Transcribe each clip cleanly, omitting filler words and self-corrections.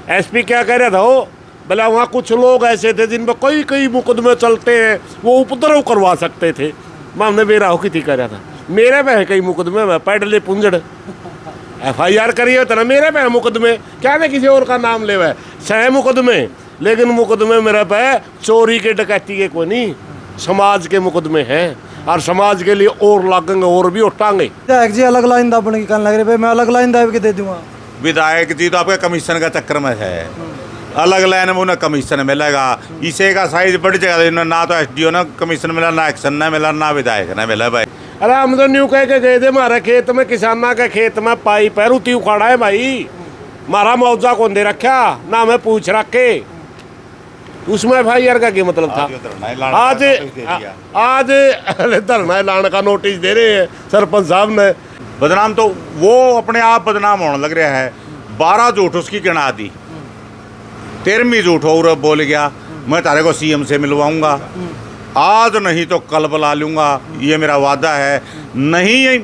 SP क्या कह रहा था वो, बोला वहाँ कुछ लोग ऐसे थे जिन पर कई कई मुकदमे चलते हैं, वो उपद्रव करवा सकते थे। मैं हमने बेरा हो की कह रहा था, मेरे पे है कई मुकदमे, मैं पैडले पुंजड़ FIR करिए तो ना मेरे पे है मुकदमे, क्या मैं किसी और का नाम ले हुआ है, सह मुकदमे, लेकिन मुकदमे मेरे पे चोरी के डकैती के कोई नहीं, समाज के मुकदमे हैं और समाज के लिए और लागेंगे और भी उठाएंगे। जी अलग लाइन दाबने की कहने लग रहे, मैं अलग लाइन दाब के दे दूंगा। विधायक जी तो आपके कमीशन का चक्कर में है, अलग लाइन में उन्हें कमीशन मिलेगा, इसे का साइज बढ़ जाएगा, ना तो SDO ना कमीशन मिला, ना एक्शन ना मिला, ना विधायक ना मिला भाई। अरे हम तो न्यू कह के गए थे, हमारे खेत में किसाना के खेत में पाइप है, रुती उखाड़ा है भाई, हमारा मुआवजा कौन दे रखा ना, हमें पूछ रखे, उसमें FIR का क्या मतलब था। आज धरना लाने का नोटिस दे रहे हैं सरपंच साहब ने। बदनाम तो वो अपने आप बदनाम होने लग रहा है, 12 झूठ उसकी गिना दी, 13वीं झूठ और बोल गया मैं तारे को CM से मिलवाऊंगा, आज नहीं तो कल बुला लूंगा, ये मेरा वादा है, नहीं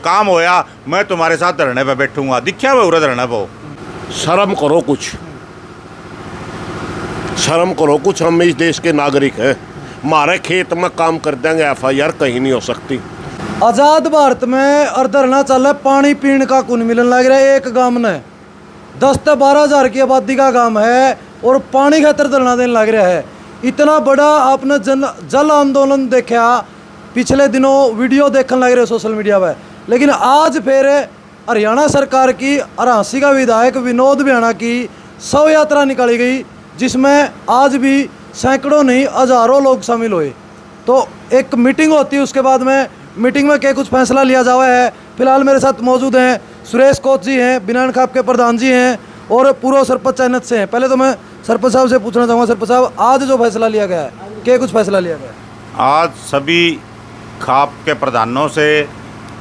काम होया मैं तुम्हारे साथ धरने पे बैठूंगा, दिखा वो उरे धरने पे। शर्म करो कुछ, शर्म करो कुछ, हम इस देश के नागरिक हैं, हमारे खेत में काम कर देंगे, FIR कहीं नहीं हो सकती। आजाद भारत में और धरना चल रहा है, पानी पीने का कुन मिलन लग रहा है। एक गांव ने 10 से 12 हज़ार की आबादी का गांव है और पानी खातर धरना देने लग रहा है। इतना बड़ा आपने जल आंदोलन देखा, पिछले दिनों वीडियो देखने लग रहे सोशल मीडिया पर, लेकिन आज फिर हरियाणा सरकार की अरासी का विधायक विनोद बियाणा की शव यात्रा निकाली गई, जिसमें आज भी सैकड़ों नहीं हज़ारों लोग शामिल हुए। तो एक मीटिंग होती है, उसके बाद में मीटिंग में क्या कुछ फैसला लिया जावा है। फिलहाल मेरे साथ मौजूद हैं सुरेश कोच जी हैं, बिनान खाप के प्रधान जी हैं और पूर्व सरपंच चयनित से हैं। पहले तो मैं सरपंच साहब से पूछना चाहूँगा, सरपंच साहब आज जो फैसला लिया गया है, क्या कुछ फैसला लिया गया है? आज सभी खाप के प्रधानों से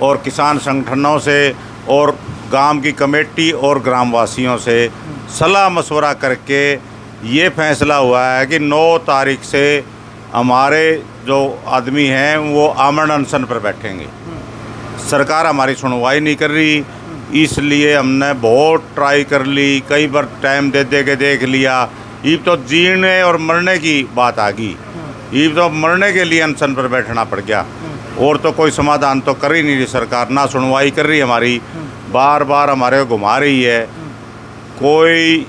और किसान संगठनों से और गांव की कमेटी और ग्रामवासियों से सलाह मशवरा करके ये फैसला हुआ है कि 9 तारीख से हमारे जो आदमी हैं वो आमरण अनशन पर बैठेंगे। सरकार हमारी सुनवाई नहीं कर रही, इसलिए हमने बहुत ट्राई कर ली, कई बार टाइम दे दे के देख लिया, ये तो जीने और मरने की बात आ गई, ये तो मरने के लिए अनशन पर बैठना पड़ गया। और तो कोई समाधान तो कर ही नहीं रही सरकार, ना सुनवाई कर रही हमारी, बार बार हमारे को घुमा रही है, कोई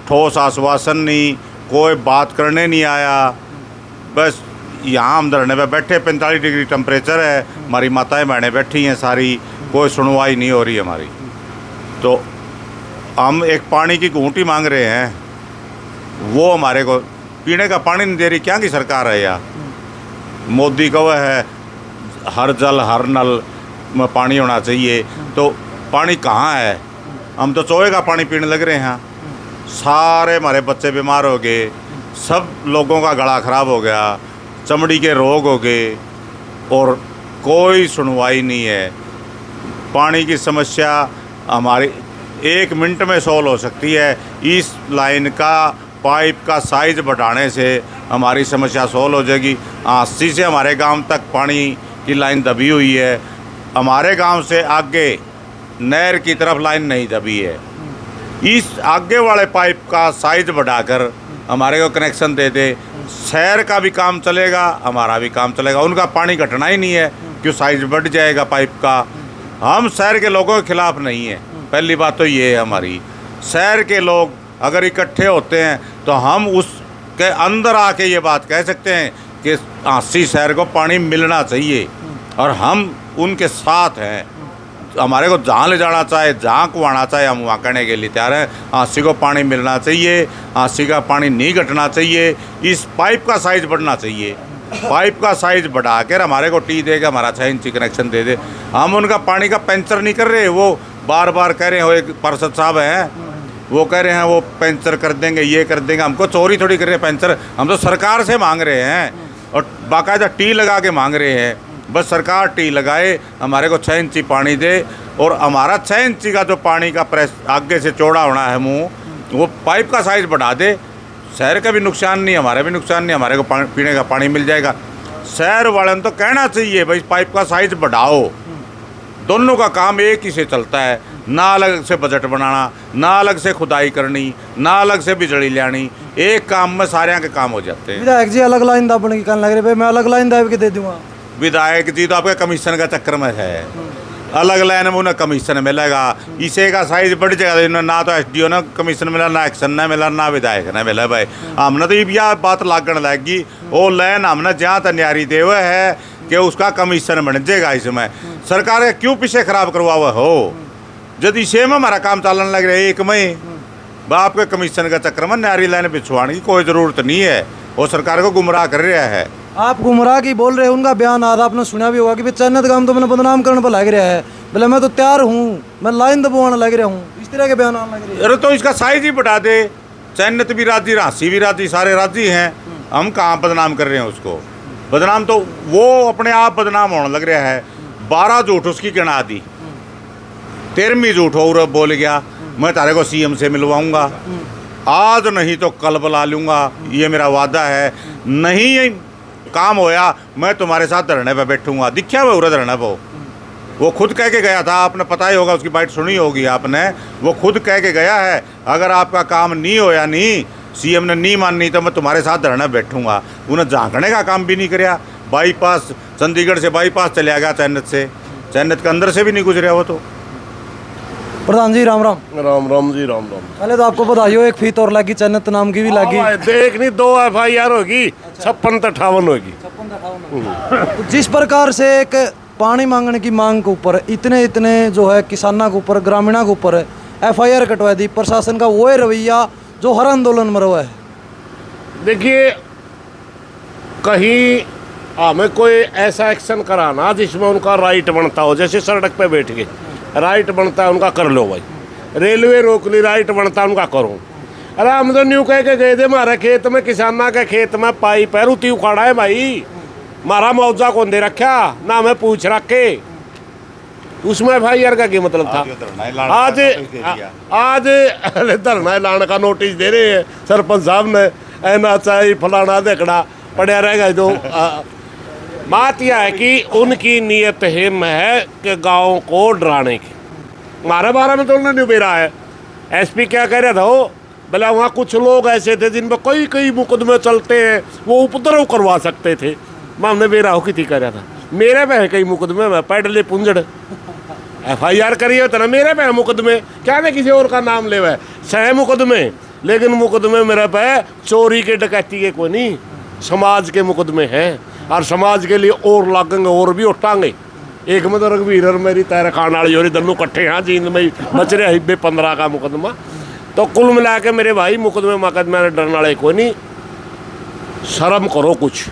ठोस आश्वासन नहीं, कोई बात करने नहीं आया। बस यहाँ हम धरने पे बैठे, 45 डिग्री टेम्परेचर है, हमारी माताएं बहनें बैठी हैं सारी, कोई सुनवाई नहीं हो रही हमारी। तो हम एक पानी की घूंटी मांग रहे हैं, वो हमारे को पीने का पानी नहीं दे रही, क्या की सरकार है यार। मोदी का वह है हर जल हर नल में पानी होना चाहिए, तो पानी कहाँ है? हम तो चोए का पानी पीने लग रहे हैं, सारे हमारे बच्चे बीमार हो गए, सब लोगों का गला ख़राब हो गया, चमड़ी के रोग हो गए और कोई सुनवाई नहीं है। पानी की समस्या हमारी 1 मिनट में सॉल्व हो सकती है, इस लाइन का पाइप का साइज़ बढ़ाने से हमारी समस्या सॉल्व हो जाएगी। 80 से हमारे गांव तक पानी की लाइन दबी हुई है, हमारे गांव से आगे नहर की तरफ लाइन नहीं दबी है, इस आगे वाले पाइप का साइज़ बढ़ाकर हमारे को कनेक्शन दे दे, शहर का भी काम चलेगा, हमारा भी काम चलेगा। उनका पानी घटना ही नहीं है, क्यों साइज़ बढ़ जाएगा पाइप का। हम शहर के लोगों के खिलाफ नहीं है, पहली बात तो ये है हमारी। शहर के लोग अगर इकट्ठे होते हैं तो हम उसके अंदर आके ये बात कह सकते हैं कि 80 शहर को पानी मिलना चाहिए और हम उनके साथ हैं। हमारे को जहाँ ले जाना चाहे, जहाँ को आना चाहे, हम वहाँ करने के लिए तैयार हैं। 80 को पानी मिलना चाहिए, 80 का पानी नहीं घटना चाहिए, इस पाइप का साइज़ बढ़ना चाहिए। पाइप का साइज़ बढ़ा कर हमारे को टी देगा, हमारा 6 इंची कनेक्शन दे दे। हम उनका पानी का पंचर नहीं कर रहे, वो बार बार कह रहे हैं, वो एक पार्षद साहब हैं, वो कह रहे हैं वो पंचर कर देंगे, ये कर देंगे। हमको चोरी थोड़ी कर रहे हैं पंचर, हम तो सरकार से मांग रहे हैं और बाकायदा टी लगा के मांग रहे हैं। बस सरकार टी लगाए, हमारे को 6 इंची पानी दे और हमारा 6 इंची का जो पानी का प्रेस आगे से चौड़ा होना है मुँह, वो पाइप का साइज़ बढ़ा दे। शहर का भी नुकसान नहीं, हमारा भी नुकसान नहीं, हमारे को पीने का पानी मिल जाएगा। शहर वाले तो कहना चाहिए भाई पाइप का साइज़ बढ़ाओ, दोनों का काम एक ही से चलता है। ना अलग से बजट बनाना, ना अलग से खुदाई करनी, ना अलग से बिजली लानी, एक काम में सारे के काम हो जाते हैं। विधायक जी अलग लाइन दाबने की कहने लग रहे भाई मैं अलग लाइन दाब के दे दूंगा। विधायक जी तो आपके कमीशन का चक्कर में है, अलग लाइन में उन्हें कमीशन मिलेगा, इसे का साइज बढ़ जाएगा, ना तो एसडीओ ने कमीशन मिला, ना एक्शन ने मिला, ना विधायक ने मिला। भाई हमने तो यह बात लागण लगी, वो लाइन हमने जहाँ तैयारी दे हुए है कि उसका कमीशन बन जाएगा। इसमें सरकार क्यों पीछे खराब करवा हुआ हो, यदि सेम हमारा काम चलने लग रहा है एक में, बाप के कमीशन का चक्कर में नारी लाइन बिछवाने की कोई ज़रूरत नहीं है, वो सरकार को गुमराह कर रहा है। आप गुमराह की बोल रहे हैं, उनका बयान आधा आपने सुना भी होगा कि भाई चन्नत गांव तो मैंने बदनाम करने पर लग रहा है, बोले मैं तो तैयार हूँ, मैं लाइन दबवाने लग रहा हूँ, इस तरह के बयान आने लग रहे हैं। अरे तो इसका साइज ही बढ़ा दे, चन्नत भी राजी, राशि भी राजी, सारे राजी हैं, हम कहाँ बदनाम कर रहे हैं उसको। बदनाम तो वो अपने आप बदनाम होने लग रहा है। 12 झूठ उसकी गिना दी, 13वीं झूठ और बोल गया मैं तारे को सीएम से मिलवाऊंगा, आज नहीं तो कल बुला लूँगा, ये मेरा वादा है, नहीं काम होया मैं तुम्हारे साथ धरने पे बैठूंगा। दिखा हुआ उरा धरने पे वो खुद कह के गया था, आपने पता ही होगा, उसकी बाइट सुनी होगी आपने, वो खुद कह के गया है अगर आपका काम नहीं होया, नहीं सीएम ने नहीं माननी तो मैं तुम्हारे साथ धरने बैठूंगा। उन्हें झांकने का काम भी नहीं कराया, बाईपास चंडीगढ़ से बाईपास चले गया चन्नत से, चन्नत के अंदर से भी नहीं गुजरा वो तो। प्रधान जी राम राम। राम राम जी राम राम। पहले तो आपको बधाई हो, एक फीत और लगी, चन्नत नाम की भी लगी। देख नहीं 2 FIR होगी, 56-58 होगी। तो जिस प्रकार से एक पानी मांगने की मांग के ऊपर इतने जो है किसानों के ऊपर, ग्रामीणों के ऊपर FIR कटवा दी प्रशासन का, वो रवैया जो हर आंदोलन में रहा है। देखिए कहीं हमें कोई ऐसा एक्शन कराना जिसमें उनका राइट बनता हो, जैसे सड़क पे बैठ के राइट बनता है उनका कर लो भाई, रेलवे रोक ली राइट बनता है उनका करो। अरे हम तो न्यू कह के गए थे हमारे खेत में, किसाना के खेत में पाइप है, रुती उखाड़ा है भाई, मारा मुआवजा कौन दे रखा ना हमें पूछ रखे, उसमें FIR का क्या मतलब था। आज धरना लाने का नोटिस दे रहे हैं सरपंच साहब ने, ऐना चाहिए फलाना देखना पड़ा रहेगा। तो बात यह है कि उनकी नीयत हिम है कि गाँव को डराने की। हमारे बारे में तो उन्होंने नहीं बेरा है। SP क्या कह रहा था वो, बोला वहाँ कुछ लोग ऐसे थे जिन पर कई मुकदमे चलते हैं, वो उपद्रव करवा सकते थे। मैं हमने बेरा हो कितनी कह रहा था, मेरे पे है कई मुकदमे, मैं पैडले पुंजड़ FIR करिए होता ना, मेरे पे है मुकदमे, क्या मैं किसी और का नाम ले हुआ सह मुकदमे, लेकिन मुकदमे मेरे पे चोरी के डकैती के कोई नहीं, समाज के मुकदमे हैं, और समाज के लिए और लागेंगे और भी उठाएंगे। एक में तो रघुवीर और मेरी तैर खान वाली और दोनों कट्ठे हैं, जींद में बच रहे हिब्बे 15 का मुकदमा। तो कुल मिला के मेरे भाई मुकदमे मुकदमे डरने वाले कोई नहीं। शर्म करो कुछ,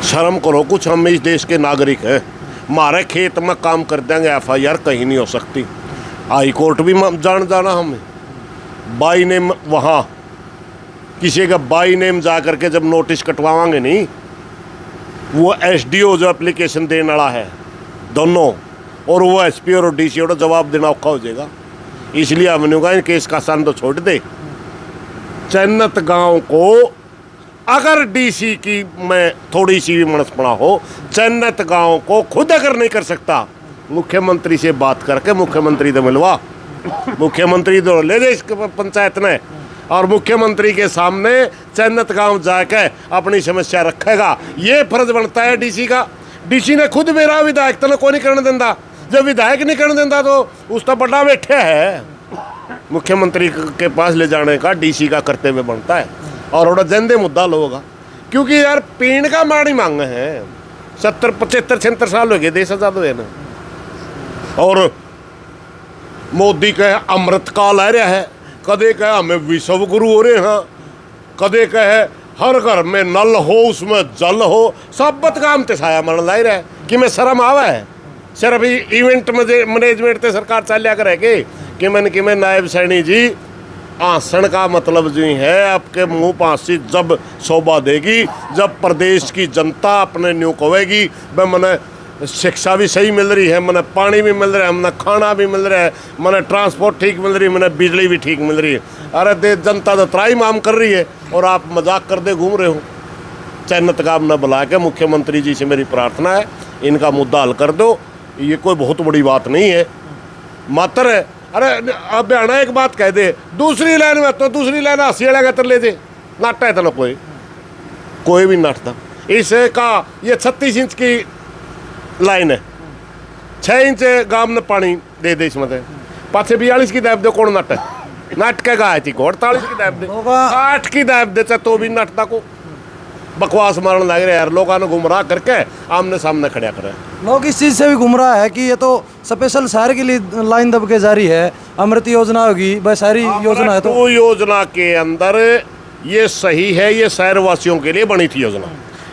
शर्म करो कुछ, हम इस देश के नागरिक हैं, हमारे खेत में काम कर देंगे FIR कहीं नहीं हो सकती। हाई कोर्ट भी जाना हमें, बाई नेम वहाँ किसी का बाई नेम जा करके जब नोटिस कटवाएंगे नहीं, वो SDO जो एप्लीकेशन देने वाला है दोनों, और वो SP और DC और जवाब देना औखा हो जाएगा। इसलिए हमने कहा केस का सन तो छोड़ दे। चन्नत गांव को अगर DC की में थोड़ी सी भी मनसपड़ा हो, चन्नत गांव को खुद अगर नहीं कर सकता, मुख्यमंत्री से बात करके मुख्यमंत्री तो मिलवा, मुख्यमंत्री तो ले जाए इस पंचायत ने, और मुख्यमंत्री के सामने चन्नत गांव जाकर अपनी समस्या रखेगा। ये फर्ज बनता है DC का। DC ने खुद मेरा विधायक तो कोई नहीं करने देता, जब विधायक नहीं करने देता तो उस तो बड़ा बैठे है, मुख्यमंत्री के पास ले जाने का DC का कर्तव्य बनता है। और थोड़ा जंदे मुद्दा लोग, क्योंकि यार पीण का माड़ी मांग है, 70 75 76 साल हो गए देश आजाद हुए ना, और मोदी कहे अमृत काल आ रहा है, कदे कहे हमें विश्व गुरु हो रहे हैं, कदे कहे हर घर में नल हो उसमें जल हो, सब बत काम ते साया मन लाई रहा है कि मैं शर्म आवा है। सिर्फ इवेंट मैनेजमेंट ते सरकार चलिया करेगी कि मैं नायब सैनी जी आसन का मतलब जो है आपके मुंह पासी जब शोभा देगी, जब प्रदेश की जनता अपने न्यू कहेगी भाई मैंने शिक्षा भी सही मिल रही है, मैंने पानी भी मिल रहा है, मैंने खाना भी मिल रहा है, मैंने ट्रांसपोर्ट ठीक मिल रही है, मैंने बिजली भी ठीक मिल रही है। अरे देश जनता तो त्राई माम कर रही है और आप मजाक कर दे घूम रहे हो। चन्नत गांव न बुला के मुख्यमंत्री जी से मेरी प्रार्थना है, इनका मुद्दा हल कर दो। ये कोई बहुत बड़ी बात नहीं है। मात्र है। अरे अब बयाना एक बात कह दे, दूसरी लाइन में तो दूसरी लाइन हसी वाला कर ले दे, नाटा है तो कोई भी नाटता। इसका ये 36 इंच की लाइन है, 6 इंच गांव ने पानी दे दे इसमें, पाछे 42 की दाब दे, कौन नाट है? नाट के गाय थी 48 की दाब दे, 8 की दाब दे तो भी नाटता को बकवास मारने लग रहे यार, लोगों ने गुमराह करके आमने सामने खड़ा करे। लोग इस चीज़ से भी गुमराह है कि ये तो स्पेशल शहर के लिए लाइन दब के जारी है, अमृत योजना होगी, वह सारी योजना है तो योजना के अंदर ये सही है, ये शहरवासियों के लिए बनी थी योजना,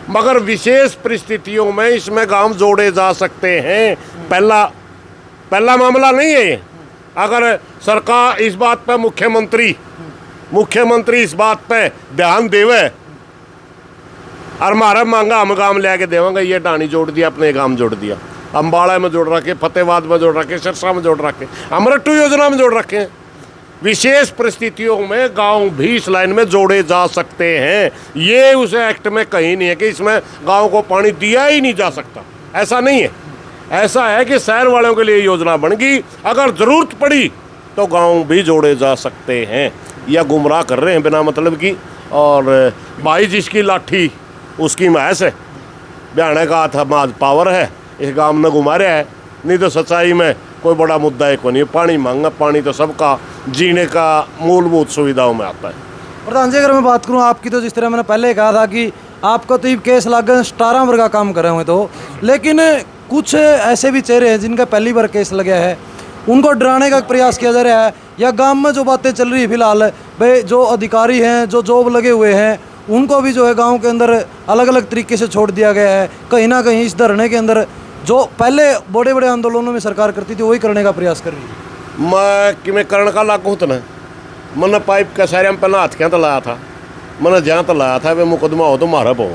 मगर विशेष परिस्थितियों में इसमें गांव जोड़े जा सकते हैं। पहला मामला नहीं है ये। अगर सरकार इस बात पर मुख्यमंत्री इस बात पे ध्यान देवे और हमारा मांगा हम गांव ले आके देवेंगे, ये डाणी जोड़ दिया, अपने गांव जोड़ दिया, अम्बाड़ा में जोड़ रखे, फतेहाबाद में जोड़ रखे, सिरसा में जोड़ रखे, अमृत योजना में जोड़ रखे हैं। विशेष परिस्थितियों में गांव भी इस लाइन में जोड़े जा सकते हैं। ये उस एक्ट में कहीं नहीं है कि इसमें गांव को पानी दिया ही नहीं जा सकता, ऐसा नहीं है। ऐसा है कि शहर वालों के लिए योजना बन गई, अगर ज़रूरत पड़ी तो गांव भी जोड़े जा सकते हैं। या गुमराह कर रहे हैं बिना मतलब की, और भाई जिसकी लाठी उसकी महस है, बयाने का था माज पावर है, इस गांव में घुमा रहा है, नहीं तो सच्चाई में कोई बड़ा मुद्दा है को नहीं। पानी मांगा, पानी तो सबका जीने का मूलभूत सुविधाओं में आता है। प्रधान जी, अगर मैं बात करूं आपकी, तो जिस तरह मैंने पहले कहा था कि आपको तो ये केस लागे 17 वर्ग का काम करे हुए, तो लेकिन कुछ ऐसे भी चेहरे हैं जिनका पहली बार केस लगा है, उनको डराने का प्रयास किया जा रहा है, या गांव में जो बातें चल रही है फिलहाल, भाई जो अधिकारी हैं, जो जॉब लगे हुए हैं, उनको भी जो है गांव के अंदर अलग अलग तरीके से छोड़ दिया गया है। कहीं ना कहीं इस धरने के अंदर जो पहले बड़े बड़े आंदोलनों में सरकार करती थी वही करने का प्रयास कर रही है। मैं कि मैं करण का लागू होता ना, मैंने पाइप का सारे में पहले हाथ क्या तो लाया था, मैंने जहाँ तो लाया था वे मुकदमा हो तो मारा पो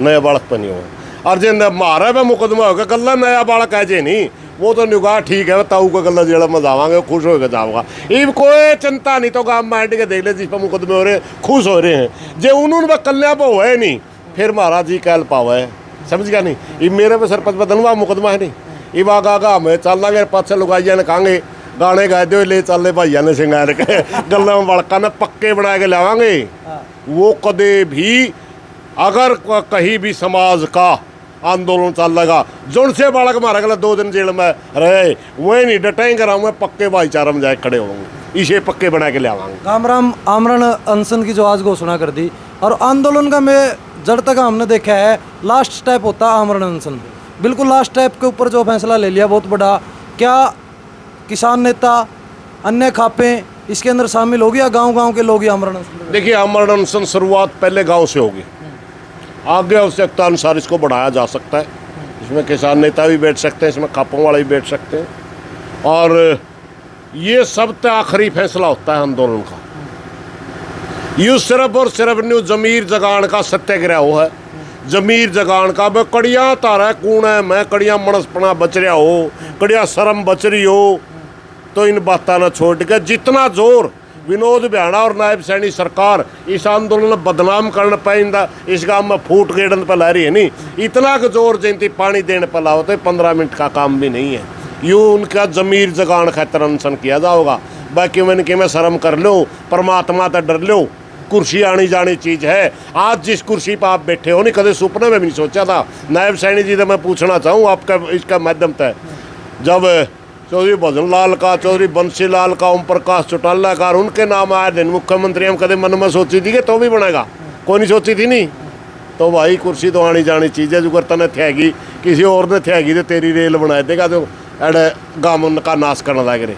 नया बालक पर नहीं हो, और जिन मारा पे मुकदमा होगा गला नया बालक है जे नहीं, वो तो निगाह ठीक है, ताऊ का गला जेड़ा में जावांगे खुश होकर जाऊँगा, इब कोई चिंता नहीं। तो गाँव माइंड के देख ले जिस पर मुकदमे हो रहे खुश हो रहे हैं, जे उन्होंने कल्याण पर हुआ है नहीं, फिर महाराज जी कल पावा है, समझ गया नहीं। ये मेरे पे सरपंच बदलवा मुकदमा है नहीं, ये आगा हमें चल लागे, पाछे लुगाइया ने कहेंगे गाने गाए दो ले चल भाइया ने सिंगार के गला में बड़का ने पक्के बना के लावांगे। वो कदे भी अगर कहीं भी समाज का आंदोलन चल लगा, जोन से बालक मारा गला 2 दिन जेल में रहे, वही नहीं डटेंगे, मैं पक्के भाईचारा में जाए खड़े होंगे, इसे पक्के बना के लावांगे। कामराम आमरण अनशन की जो आज घोषणा कर दी, और आंदोलन का मैं जड़ तक हमने देखा है लास्ट स्टेप होता है आमरण अनशन, बिल्कुल लास्ट स्टेप के ऊपर जो फैसला ले लिया बहुत बड़ा। क्या किसान नेता अन्य खापें इसके अंदर शामिल होगी या गांव के लोग ही आमरण अनशन? देखिए, आमरण अनशन शुरुआत पहले गांव से होगी, आगे आवश्यकता अनुसार इसको बढ़ाया जा सकता है। इसमें किसान नेता भी बैठ सकते हैं, इसमें खापों वाले भी बैठ सकते हैं, और ये सब तक आखिरी फैसला होता है आंदोलन का। यू सिर्फ और सिर्फ न्यू जमीर जगान का सत्याग्रह हो है, जमीर जगान का वे कड़िया तारा कूण है, मैं कड़िया मनसपना बच रहा हो, कड़िया शर्म बच रही हो, तो इन बातों ने छोड़ के जितना जोर विनोद बिहाना और नायब सैनी सरकार इस आंदोलन में बदनाम करने पाइंदा, इस गांव में फूट गेड़न पर ला रही है नहीं, इतना का जोर जयंती पानी देने पर लाओ तो 15 मिनट का काम भी नहीं है। यूँ उनका जमीर जगान खातर अनशन किया जाओगा। बाकी मैंने कि मैं शर्म कर लो, परमात्मा तो डर लो, कुर्सी आनी जानी चीज़ है। आज जिस कुर्सी पर आप बैठे हो नहीं, कभी सपने में भी नहीं सोचा था। नायब सैनी जी से मैं पूछना चाहूँ आपका इसका माध्यम था, जब चौधरी भजन लाल का, चौधरी बंसी लाल का, ओम प्रकाश चौटाला का उनके नाम आए दिन मुख्यमंत्री, हम कदे मन में सोची थी कि तो भी बनेगा, कोई नहीं सोची थी नहीं। तो भाई कुर्सी तो आनी जानी चीज़ है, जो करता ने थेगी किसी और ने थेगी तो तेरी रेल बना देगा, तो अड़े गाँव का नाश करने लग रहे।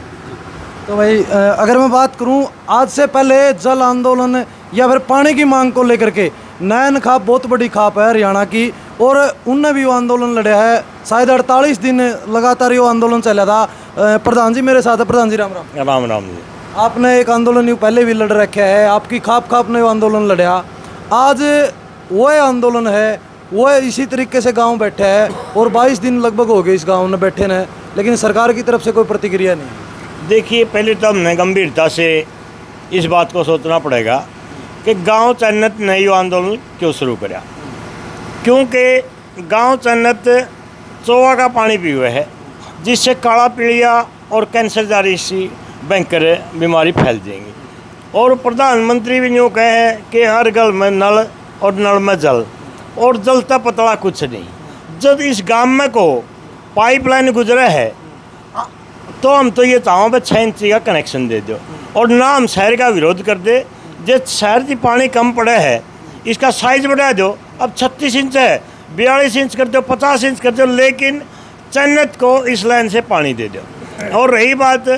तो भाई अगर मैं बात करूं, आज से पहले जल आंदोलन या फिर पानी की मांग को लेकर के नैन खाप बहुत बड़ी खाप है हरियाणा की, और उनने भी वो आंदोलन लड़ा है, शायद 48 दिन लगातार ये आंदोलन चला था। प्रधान जी मेरे साथ है, प्रधान जी राम राम। राम राम जी। आपने एक आंदोलन यूँ पहले भी लड़ रखा है, आपकी खाप ने वो आंदोलन लड़ा, आज वो आंदोलन है, वो इसी तरीके से गाँव बैठे है, और 22 दिन लगभग हो गए इस गाँव में बैठे ने, लेकिन सरकार की तरफ से कोई प्रतिक्रिया नहीं। देखिए, पहले तो हमने गंभीरता से इस बात को सोचना पड़ेगा कि गांव चन्नत ने ये आंदोलन क्यों शुरू करा, क्योंकि गांव चन्नत चोवा का पानी पी हुए है, जिससे काला पीलिया और कैंसर जैसी भयंकर बीमारी फैल जाएंगी। और प्रधानमंत्री भी यूँ कहे कि हर घर में नल और नल में जल, और जलता पतला कुछ नहीं। जब इस गांव में को पाइपलाइन गुजरा है तो हम तो ये चाहों पे 6 इंच का कनेक्शन दे दो, और ना हम शहर का विरोध कर दे। जो शहर की पानी कम पड़े है इसका साइज बढ़ा दो, अब 36 इंच है 42 इंच कर दो, 50 इंच कर दो, लेकिन जन्नत को इस लाइन से पानी दे दो। और रही बात,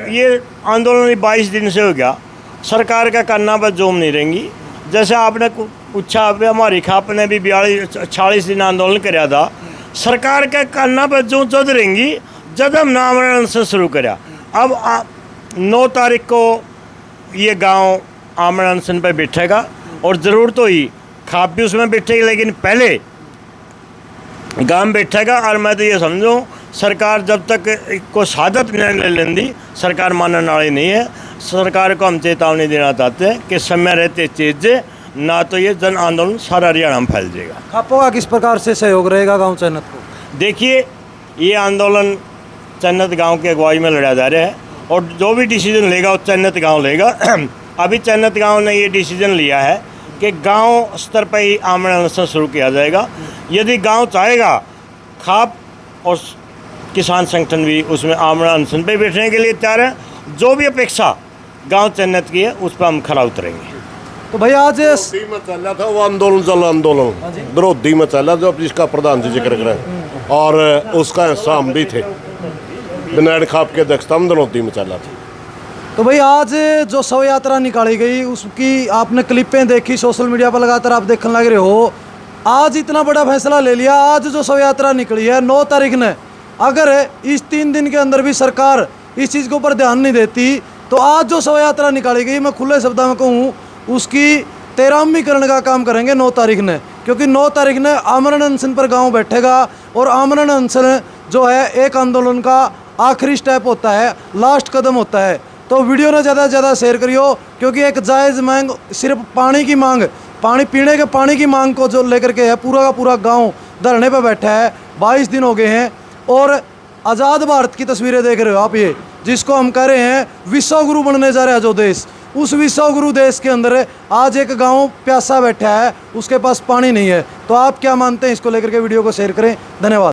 ये आंदोलन 22 दिन से हो गया, सरकार का करना पर जोम नहीं रहेंगी। जैसे आपने पूछा, अभी हमारी खाप ने भी 46 दिन आंदोलन कराया था, सरकार का करना पर जो जद रहेंगी जब हम आमरण से शुरू कराया। अब 9 तारीख को ये गांव आमरण अनशन पर बैठेगा, और ज़रूरत हुई खाप भी उसमें बैठेगी, लेकिन पहले गांव बैठेगा। और मैं तो ये समझूँ सरकार जब तक को सादत निर्णय ले लेंदी, सरकार मानने वाली नहीं है। सरकार को हम चेतावनी देना चाहते हैं कि समय रहते चीज़, ना तो ये जन आंदोलन सारा हरियाणा में फैल जाएगा। खापों का किस प्रकार से सहयोग रहेगा गांव चन्नत को? देखिए, ये आंदोलन चन्नत गांव की अगुवाई में लड़ा जा रहा है, और जो भी डिसीजन लेगा वो चन्नत गांव लेगा। अभी चन्नत गांव ने ये डिसीजन लिया है कि गांव स्तर पर ही आमरण अनशन शुरू किया जाएगा। यदि गांव चाहेगा, खाप और किसान संगठन भी उसमें आमरण अनशन पर बैठने के लिए तैयार है। जो भी अपेक्षा गांव चन्नत की है उस पर हम खरा उतरेंगे। तो भाई आज विरोधी में चला था वो आंदोलन, जल आंदोलन विरोधी में चला, जो जिसका प्रधान जी जिक्र करें, और उसका हिस्सा हम भी थे। विनायक खाप के अध्यक्षता में विरोधी में चला था। तो भाई आज जो शव यात्रा निकाली गई उसकी आपने क्लिपें देखी, सोशल मीडिया पर लगातार आप देखने लग रहे हो। आज इतना बड़ा फैसला ले लिया। आज जो शव यात्रा निकली है 9 तारीख ने, अगर इस 3 दिन के अंदर भी सरकार इस चीज़ के ऊपर ध्यान नहीं देती तो आज जो शव यात्रा निकाली गई, मैं खुले शब्दों में कहूँ, उसकी 13वीं का काम करेंगे 9 तारीख ने। क्योंकि 9 तारीख ने आमरण अनशन पर गांव बैठेगा, और आमरण अनशन जो है एक आंदोलन का आखिरी स्टेप होता है, लास्ट कदम होता है। तो वीडियो ने ज़्यादा से ज़्यादा शेयर करियो, क्योंकि एक जायज़ मांग, सिर्फ पानी की मांग, पानी पीने के पानी की मांग को जो लेकर के है, पूरा का पूरा गाँव धरने पर बैठा है। 22 दिन हो गए हैं, और आज़ाद भारत की तस्वीरें देख रहे हो आप, ये जिसको हम कह रहे हैं विश्व गुरु बनने जा रहा है जो देश, उस विश्व गुरु देश के अंदर आज एक गांव प्यासा बैठा है, उसके पास पानी नहीं है। तो आप क्या मानते हैं, इसको लेकर के वीडियो को शेयर करें। धन्यवाद।